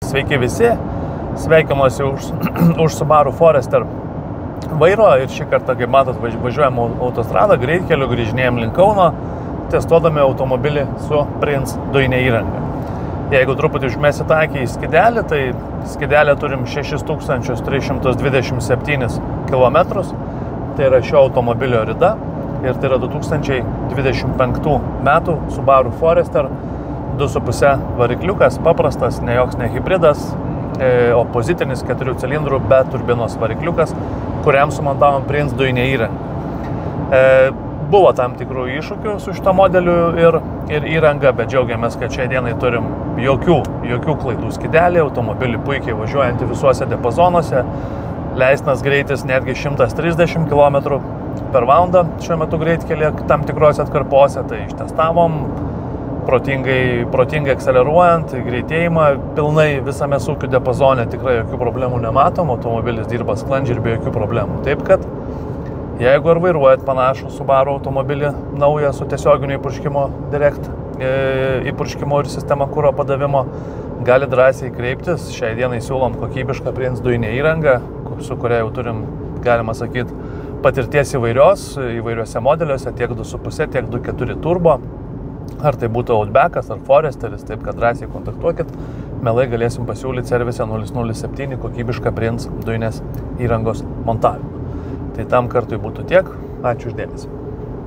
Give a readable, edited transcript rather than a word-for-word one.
Sveiki visi, sveikinuosi už Subaru Forester vairo ir šį kartą, kaip matot, važiuojam autostradą, greitkeliu, grįžinėjom link Kauno, testuodami automobilį su Prince dujine įranga. Jeigu truputį užmesit akį į skidelį, tai skidelę turim 6327 km, tai yra šio automobilio rida ir tai yra 2025 metų Subaru Forester 2,5 varikliukas, paprastas, ne joks ne hybridas, opozitinis 4 cilindrų be turbinos varikliukas, kuriam sumontavom Prince dujinę įrangą. Buvo tam tikrų iššūkių su šito modeliu ir įranga, bet džiaugiamės, kad šiai dienai turim jokių klaidų skidelį, automobilį puikiai važiuojantį visuose diapazonuose, leistinas greitis netgi 130 km/h šiuo metu greitkelyje tam tikrose atkarpose, tai ištestavom protingai akceleruojant, greitėjimą pilnai visame sūkių diapazone, tikrai jokių problemų nematom, automobilis dirba sklandžiai ir be jokių problemų. Taip kad, jeigu ar vairuojat panašų Subaru automobilį naują su tiesioginiu įpurškimo direct įpurškimo ir sistema kuro padavimo, gali drąsiai kreiptis. Šiai dienai siūlom kokybišką Prince dujinę įrangą, su kuria jau turim, galima sakyti, patirties įvairiuose modeliuose, tiek 2,5, tiek 2,4 turbo. Ar tai būtų Outbackas ar Foresteris, taip kad drąsiai kontaktuokit, mielai galėsim pasiūlyti servise 007 kokybišką Prince dujinės įrangos montavimą. Tai tam kartui būtų tiek, ačiū už dėmesį.